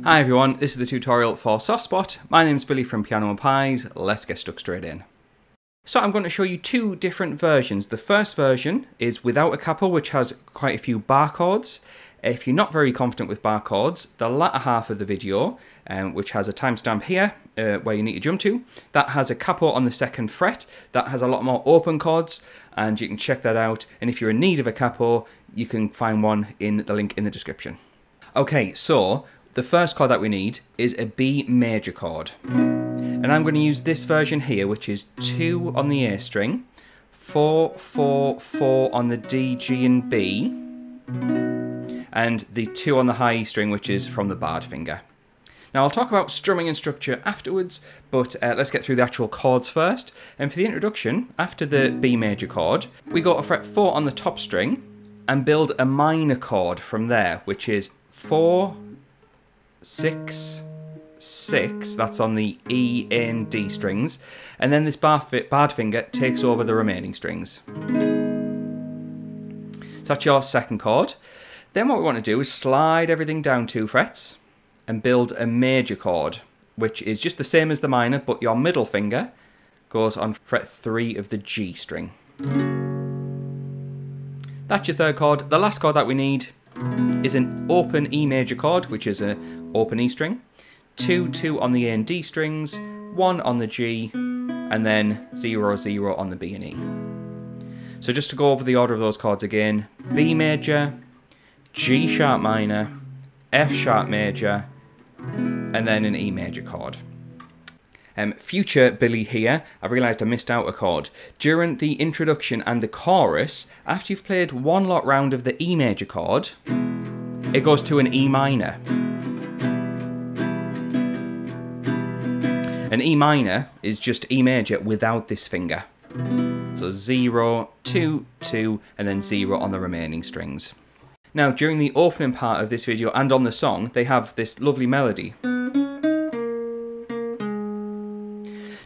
Hi everyone, this is the tutorial for Soft Spot. My name's Billy from Piano and Pies. Let's get stuck straight in. So I'm going to show you two different versions. The first version is without a capo, which has quite a few bar chords. If you're not very confident with bar chords, the latter half of the video, which has a timestamp here where you need to jump to, that has a capo on the second fret. That has a lot more open chords, and you can check that out. And if you're in need of a capo, you can find one in the link in the description. Okay, so the first chord that we need is a B major chord. And I'm going to use this version here, which is 2 on the A string, 4, 4, 4 on the D, G and B, and the 2 on the high E string, which is from the barred finger. Now I'll talk about strumming and structure afterwards, but let's get through the actual chords first. And for the introduction, after the B major chord, we go to fret 4 on the top string and build a minor chord from there, which is 4, 6, 6, that's on the E, A and D strings, and then this barred finger takes over the remaining strings. So that's your second chord. Then what we want to do is slide everything down 2 frets and build a major chord, which is just the same as the minor, but your middle finger goes on fret 3 of the G string. That's your third chord. The last chord that we need is an open E major chord, which is an open E string, 2, 2 on the A and D strings, 1 on the G, and then 0, 0 on the B and E. So just to go over the order of those chords again, B major, G sharp minor, F sharp major, and then an E major chord. Future Billy here, I've realised I missed out a chord. During the introduction and the chorus, after you've played one lot round of the E major chord, it goes to an E minor. An E minor is just E major without this finger. So 0, 2, 2, and then 0 on the remaining strings. Now, during the opening part of this video and on the song, they have this lovely melody.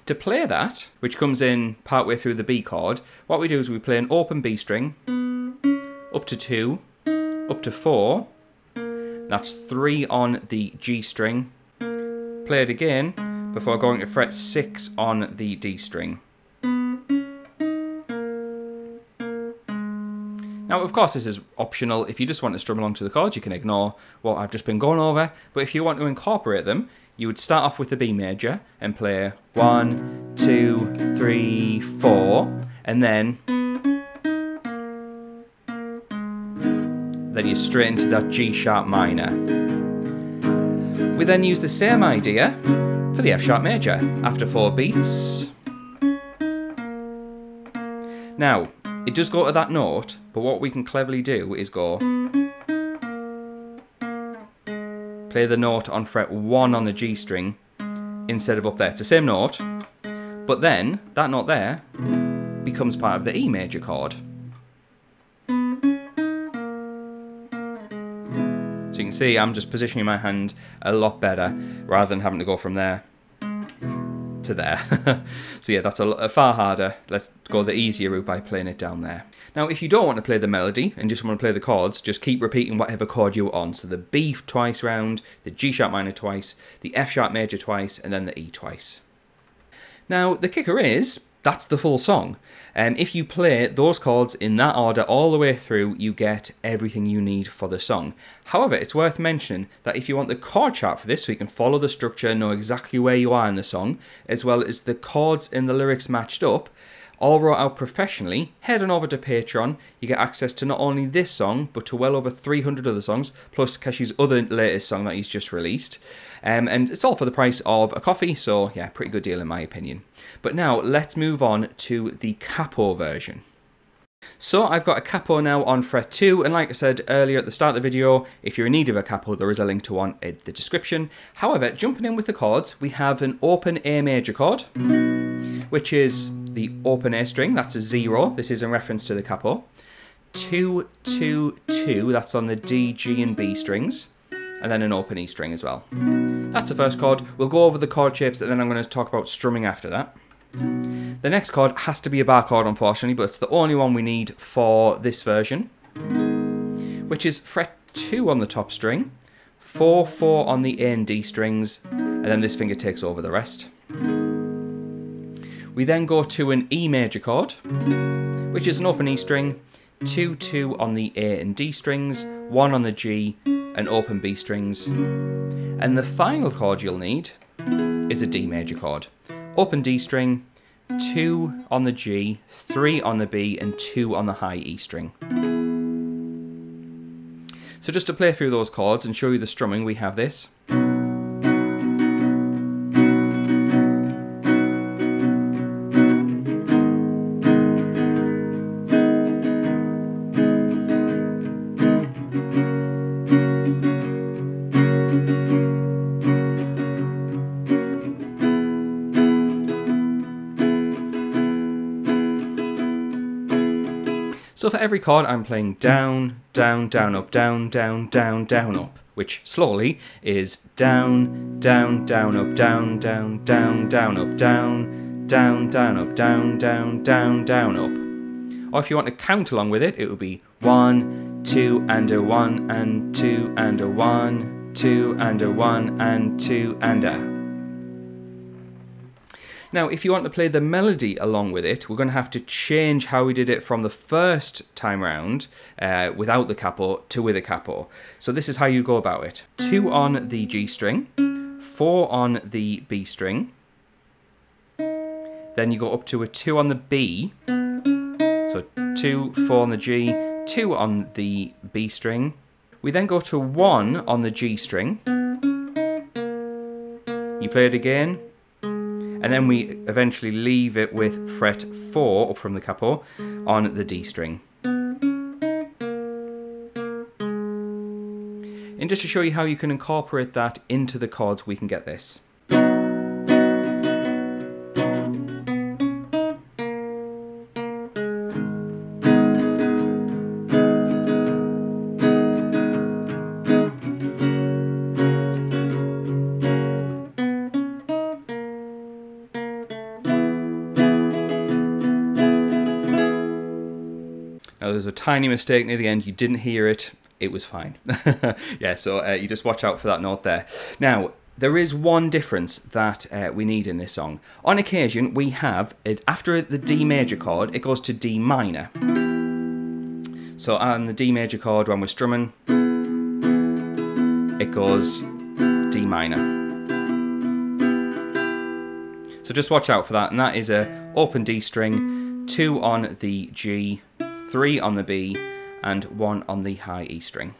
To play that, which comes in partway through the B chord, what we do is we play an open B string, up to 2, up to 4, that's 3 on the G string, play it again before going to fret 6 on the D string. Now, of course, this is optional. If you just want to strum along to the chords, you can ignore what I've just been going over. But if you want to incorporate them, you would start off with the B major and play 1, 2, 3, 4, and then you're straight into that G sharp minor. We then use the same idea for the F sharp major after 4 beats. Now, it does go to that note, but what we can cleverly do is go play the note on fret 1 on the G string instead of up there. It's the same note, but then that note there becomes part of the E major chord. So you can see I'm just positioning my hand a lot better rather than having to go from there to there. So yeah, that's a far harder. Let's go the easier route by playing it down there. Now, if you don't want to play the melody and just want to play the chords, just keep repeating whatever chord you're on. So the B twice round, the G sharp minor twice, the F sharp major twice, and then the E twice. Now, the kicker is, that's the full song. If you play those chords in that order all the way through, you get everything you need for the song. However, it's worth mentioning that if you want the chord chart for this, so you can follow the structure and know exactly where you are in the song, as well as the chords and the lyrics matched up, all wrote out professionally, head on over to Patreon. You get access to not only this song, but to well over 300 other songs, plus Keshi's other latest song that he's just released. And it's all for the price of a coffee, so yeah, pretty good deal in my opinion. But now, let's move on to the capo version. So I've got a capo now on fret 2, and like I said earlier at the start of the video, if you're in need of a capo, there is a link to one in the description. However, jumping in with the chords, we have an open A major chord, which is the open A string, that's a 0, this is in reference to the capo. 2, 2, 2, that's on the D, G and B strings, and then an open E string as well. That's the first chord. We'll go over the chord shapes and then I'm going to talk about strumming after that. The next chord has to be a bar chord, unfortunately, but it's the only one we need for this version, which is fret 2 on the top string, 4, 4 on the A and D strings, and then this finger takes over the rest. We then go to an E major chord, which is an open E string, 2, 2 on the A and D strings, 1 on the G, and open B strings. And the final chord you'll need is a D major chord. Open D string, 2 on the G, 3 on the B, and 2 on the high E string. So just to play through those chords and show you the strumming, we have this. So for every chord I'm playing down, down, down, up, down, down, down, down, up, which slowly is down, down, down, up, down, down, down, down, up, down, down, down, up, down, down, down, down, up. Or if you want to count along with it, it would be 1, 2, and a 1, and 2, and a 1, 2, and a 1, and 2, and a. Now, if you want to play the melody along with it, we're going to have to change how we did it from the first time round, without the capo, to with a capo. So this is how you go about it. 2 on the G string, 4 on the B string, then you go up to a 2 on the B, so 2, 4 on the G, 2 on the B string. We then go to 1 on the G string, you play it again, and then we eventually leave it with fret 4 up from the capo on the D string. And just to show you how you can incorporate that into the chords, we can get this. Now there's a tiny mistake near the end, you didn't hear it, it was fine. Yeah, so you just watch out for that note there. Now, there is one difference that we need in this song. On occasion, we have, after the D major chord, it goes to D minor. So on the D major chord, when we're strumming, it goes D minor. So just watch out for that, and that is a open D string, 2 on the G, 3 on the B, and 1 on the high E string.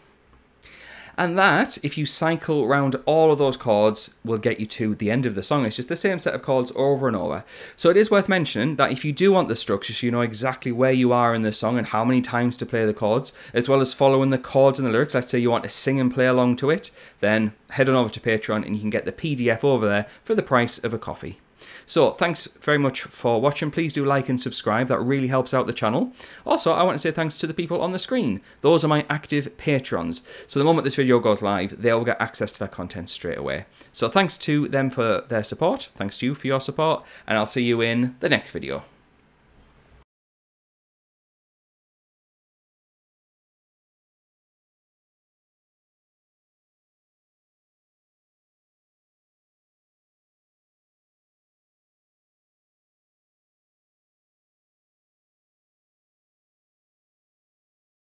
And that, if you cycle around all of those chords, will get you to the end of the song. It's just the same set of chords over and over. So it is worth mentioning that if you do want the structure, so you know exactly where you are in the song and how many times to play the chords, as well as following the chords and the lyrics, let's say you want to sing and play along to it, then head on over to Patreon and you can get the PDF over there for the price of a coffee. So thanks very much for watching. Please do like and subscribe, that really helps out the channel. Also, I want to say thanks to the people on the screen. Those are my active patrons. So the moment this video goes live, they'll get access to that content straight away. So thanks to them for their support, thanks to you for your support, and I'll see you in the next video.